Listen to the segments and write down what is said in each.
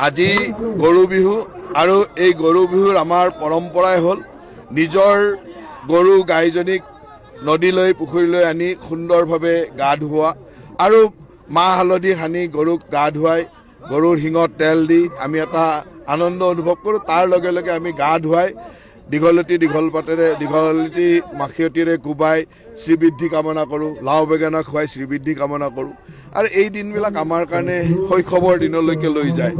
আজি গৰু বিহু আৰু এই গৰু বিহুৰ আমাৰ পৰম্পৰাই হ'ল নিজৰ গৰু গাইজনীক নদীলৈ পুখুৰীলৈ আনি সুন্দৰভাৱে গা ধুওৱা আৰু মাহ হালধি সানি গৰুক গা ধুৱাই গৰুৰ শিঙত তেল দি আমি এটা আনন্দ অনুভৱ কৰোঁ। তাৰ লগে লগে আমি গা ধুৱাই দীঘলতি মাখিয়তিৰে কোবাই শ্ৰীবৃদ্ধি কামনা কৰোঁ, লাও বেঙেনা খুৱাই শ্ৰীবৃদ্ধি কামনা কৰোঁ। আৰু এই দিনবিলাক আমাৰ কাৰণে শৈশৱৰ দিনলৈকে লৈ যায়।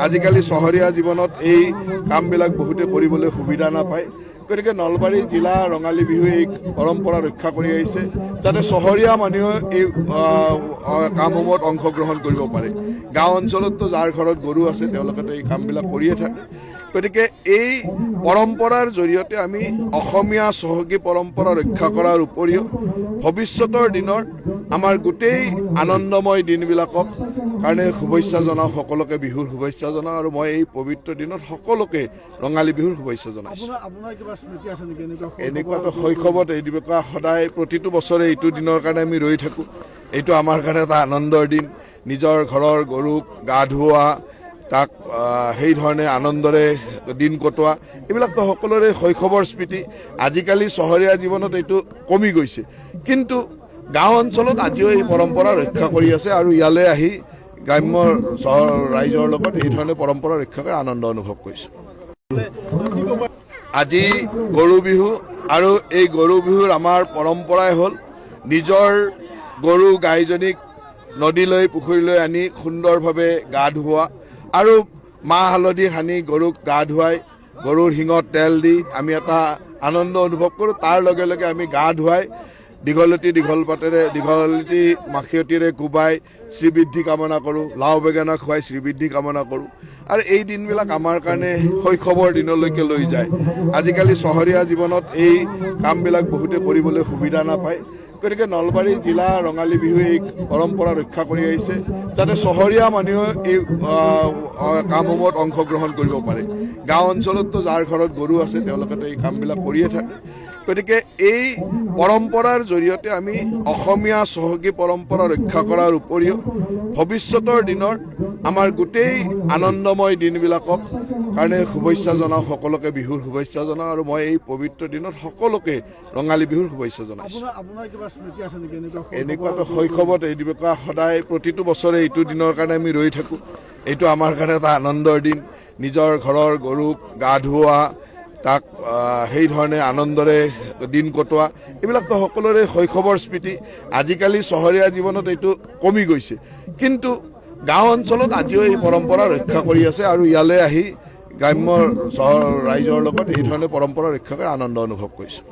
আজিকালি চহৰীয়া জীৱনত এই কামবিলাক বহুতে কৰিবলৈ সুবিধা নাপায়। গতিকে নলবাৰী জিলা ৰঙালী বিহুৱে এই পৰম্পৰা ৰক্ষা কৰি আহিছে যাতে চহৰীয়া মানুহে এই কামসমূহত অংশগ্ৰহণ কৰিব পাৰে। গাঁও অঞ্চলততো যাৰ ঘৰত গৰু আছে তেওঁলোকেতো এই কামবিলাক কৰিয়ে থাকে। গতিকে এই পৰম্পৰাৰ জৰিয়তে আমি অসমীয়া চহকী পৰম্পৰা ৰক্ষা কৰাৰ উপৰিও ভৱিষ্যতৰ দিনৰ আমাৰ গোটেই আনন্দময় দিনবিলাকক কাৰণে শুভেচ্ছা জনাওঁ, সকলোকে বিহুৰ শুভেচ্ছা জনাওঁ। আৰু মই এই পবিত্ৰ দিনত সকলোকে ৰঙালী বিহুৰ শুভেচ্ছা জনাইছোঁ। এনেকুৱাতো শৈশৱত এই দিৱস সদায় প্ৰতিটো বছৰে এইটো দিনৰ কাৰণে আমি ৰৈ থাকোঁ। এইটো আমাৰ কাৰণে এটা আনন্দৰ দিন। নিজৰ ঘৰৰ গৰুক গা ধুওৱা, তাক সেই ধৰণে আনন্দৰে দিন কটোৱা, এইবিলাকতো সকলোৰে শৈশৱৰ স্মৃতি। আজিকালি চহৰীয়া জীৱনত এইটো কমি গৈছে, কিন্তু গাঁও অঞ্চলত আজিও এই পৰম্পৰা ৰক্ষা কৰি আছে আৰু ইয়ালৈ আহি গ্ৰাম্য ৰাইজৰ লগত এই ধৰণে পৰম্পৰা ৰক্ষা কৰি আনন্দ অনুভৱ কৰিছোঁ। আজি গৰু বিহু আৰু এই গৰু বিহুৰ আমাৰ পৰম্পৰাই হ'ল নিজৰ গৰু গাইজনীক নদীলৈ পুখুৰীলৈ আনি সুন্দৰভাৱে গা ধুওৱা আৰু মাহ হালধি সানি গৰুক গা ধুৱাই গৰুৰ শিঙত তেল দি আমি এটা আনন্দ অনুভৱ কৰোঁ। তাৰ লগে লগে আমি গা ধুৱাই দীঘলতি মাখিয়তিৰে কোবাই শ্ৰীবৃদ্ধি কামনা কৰোঁ, লাও বেঙেনা খুৱাই শ্ৰীবৃদ্ধি কামনা কৰোঁ। আৰু এই দিনবিলাক আমাৰ কাৰণে শৈশৱৰ দিনলৈকে লৈ যায়। আজিকালি চহৰীয়া জীৱনত এই কামবিলাক বহুতে কৰিবলৈ সুবিধা নাপায়। গতিকে নলবাৰী জিলা ৰঙালী বিহুৱে এই পৰম্পৰা ৰক্ষা কৰি আহিছে যাতে চহৰীয়া মানুহে এই কামসমূহত অংশগ্ৰহণ কৰিব পাৰে। গাঁও অঞ্চলততো যাৰ ঘৰত গৰু আছে তেওঁলোকেতো এই কামবিলাক কৰিয়ে থাকে। গতিকে এই পৰম্পৰাৰ জৰিয়তে আমি অসমীয়া চহকী পৰম্পৰা ৰক্ষা কৰাৰ উপৰিও ভৱিষ্যতৰ দিনৰ আমাৰ গোটেই আনন্দময় দিনবিলাকক কাৰণে শুভেচ্ছা জনাওঁ, সকলোকে বিহুৰ শুভেচ্ছা জনাওঁ। আৰু মই এই পবিত্ৰ দিনত সকলোকে ৰঙালী বিহুৰ শুভেচ্ছা জনাইছোঁ। এনেকুৱাতো শৈশৱত এই দিৱস সদায় প্ৰতিটো বছৰে এইটো দিনৰ কাৰণে আমি ৰৈ থাকোঁ। এইটো আমাৰ কাৰণে এটা আনন্দৰ দিন। নিজৰ ঘৰৰ গৰুক গা ধুওৱা, তাক সেই ধৰণে আনন্দৰে দিন কটোৱা, এইবিলাকতো সকলোৰে শৈশৱৰ স্মৃতি। আজিকালি চহৰীয়া জীৱনত এইটো কমি গৈছে, কিন্তু গাঁও অঞ্চলত আজিও এই পৰম্পৰা ৰক্ষা কৰি আছে আৰু ইয়ালৈ আহি গ্ৰাম্য ৰাইজৰ লগত এই ধৰণে পৰম্পৰা ৰক্ষা কৰি আনন্দ অনুভৱ কৰিছোঁ।